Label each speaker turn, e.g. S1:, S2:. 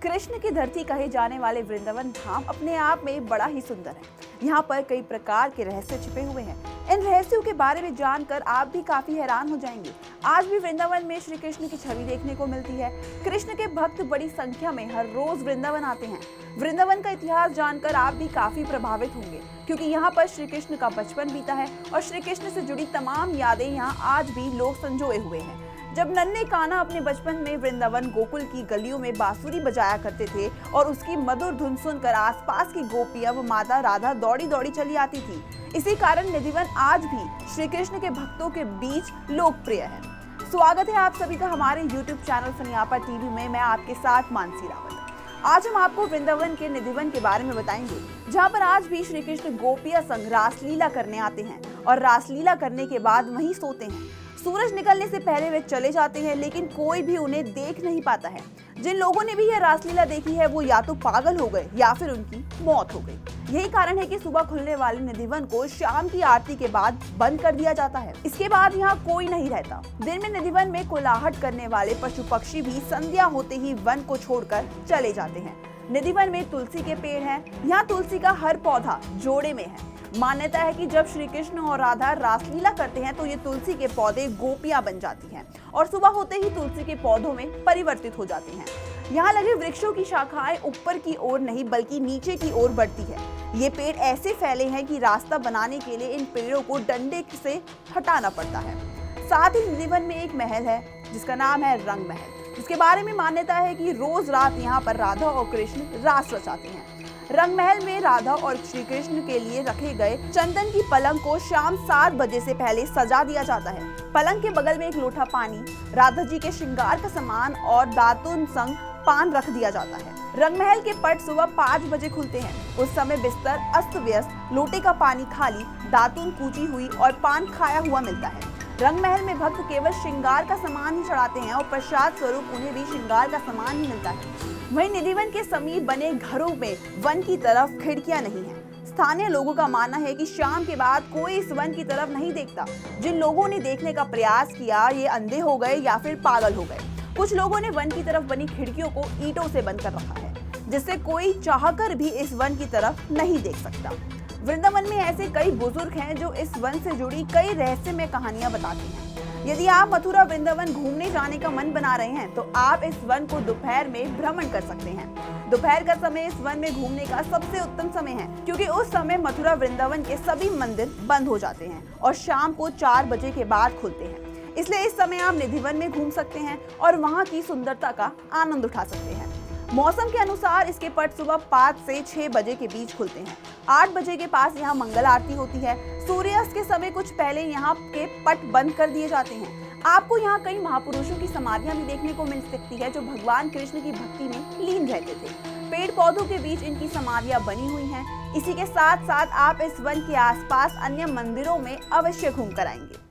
S1: कृष्ण की धरती कहे जाने वाले वृंदावन धाम अपने आप में बड़ा ही सुंदर है। यहाँ पर कई प्रकार के रहस्य छिपे हुए हैं। इन रहस्यों के बारे में जानकर आप भी काफी हैरान हो जाएंगे। आज भी वृंदावन में श्री कृष्ण की छवि देखने को मिलती है। कृष्ण के भक्त बड़ी संख्या में हर रोज वृंदावन आते हैं। वृंदावन का इतिहास जानकर आप भी काफी प्रभावित होंगे, क्योंकि यहाँ पर श्री कृष्ण का बचपन बीता है और श्री कृष्ण से जुड़ी तमाम यादें यहाँ आज भी लोग संजोए हुए हैं। जब नन्हे कान्हा अपने बचपन में वृंदावन गोकुल की गलियों में बांसुरी बजाया करते थे और उसकी मधुर धुन सुनकर आसपास की गोपियां व माता राधा दौड़ी दौड़ी चली आती थी। इसी कारण निधिवन आज भी श्री कृष्ण के भक्तों के बीच लोकप्रिय है। स्वागत है आप सभी का हमारे YouTube चैनल फनियापा टीवी में। मैं आपके साथ मानसी रावत। आज हम आपको वृंदावन के निधिवन के बारे में बताएंगे, जहाँ पर आज भी श्री कृष्ण गोपियां संग रासलीला करने आते हैं और रासलीला करने के बाद वहीं सोते हैं। सूरज निकलने से पहले वे चले जाते हैं, लेकिन कोई भी उन्हें देख नहीं पाता है। जिन लोगों ने भी यह रासलीला देखी है वो या तो पागल हो गए या फिर उनकी मौत हो गई। यही कारण है कि सुबह खुलने वाले निधिवन को शाम की आरती के बाद बंद कर दिया जाता है। इसके बाद यहाँ कोई नहीं रहता। दिन में निधिवन में कोलाहट करने वाले पशु पक्षी भी संध्या होते ही वन को छोड़कर चले जाते हैं। निधिवन में तुलसी के पेड़ हैं। यहाँ तुलसी का हर पौधा जोड़े में है। मान्यता है कि जब श्री कृष्ण और राधा रासलीला करते हैं तो ये तुलसी के पौधे गोपियां बन जाती हैं और सुबह होते ही तुलसी के पौधों में परिवर्तित हो जाती हैं। यहाँ लगे वृक्षों की शाखाएं ऊपर की ओर नहीं बल्कि नीचे की ओर बढ़ती है। ये पेड़ ऐसे फैले हैं कि रास्ता बनाने के लिए इन पेड़ों को डंडे से हटाना पड़ता है। साथ ही निधिवन में एक महल है जिसका नाम है रंग महल, जिसके बारे में मान्यता है कि रोज रात यहाँ पर राधा और कृष्ण रास रचाते हैं। रंग महल में राधा और श्री कृष्ण के लिए रखे गए चंदन की पलंग को शाम 7 बजे से पहले सजा दिया जाता है। पलंग के बगल में एक लोटा पानी, राधा जी के श्रृंगार का सामान और दातुन संग पान रख दिया जाता है। रंग महल के पट सुबह 5 बजे खुलते हैं। उस समय बिस्तर अस्त व्यस्त, लोटे का पानी खाली, दातुन कूची हुई और पान खाया हुआ मिलता है। रंग महल में भक्त केवल श्रृंगार का सामान ही चढ़ाते हैं और प्रसाद स्वरूप उन्हें भी श्रृंगार का सामान ही मिलता है। वहीं निधिवन के समीप बने घरों में वन की तरफ खिड़कियां नहीं हैं। स्थानीय लोगों का मानना है कि शाम के बाद कोई इस वन की तरफ नहीं देखता। जिन लोगों ने देखने का प्रयास किया ये अंधे हो गए या फिर पागल हो गए। कुछ लोगों ने वन की तरफ बनी खिड़कियों को ईंटों से बंद कर रखा है, जिससे कोई चाहकर भी इस वन की तरफ नहीं देख सकता। वृंदावन में ऐसे कई बुजुर्ग हैं जो इस वन से जुड़ी कई रहस्यमय कहानियां बताते हैं। यदि आप मथुरा वृंदावन घूमने जाने का मन बना रहे हैं तो आप इस वन को दोपहर में भ्रमण कर सकते हैं। दोपहर का समय इस वन में घूमने का सबसे उत्तम समय है, क्योंकि उस समय मथुरा वृंदावन के सभी मंदिर बंद हो जाते हैं और शाम को 4 बजे के बाद खुलते हैं। इसलिए इस समय आप निधिवन में घूम सकते हैं और वहाँ की सुंदरता का आनंद उठा सकते हैं। मौसम के अनुसार इसके पट सुबह 5 से 6 बजे के बीच खुलते हैं। 8 बजे के पास यहाँ मंगल आरती होती है। सूर्यास्त के समय कुछ पहले यहाँ के पट बंद कर दिए जाते हैं। आपको यहाँ कई महापुरुषों की समाधियां भी देखने को मिल सकती है जो भगवान कृष्ण की भक्ति में लीन रहते थे। पेड़ पौधों के बीच इनकी समाधियां बनी हुई हैं। इसी के साथ साथ आप इस वन के आसपास अन्य मंदिरों में अवश्य घूम कर आएंगे।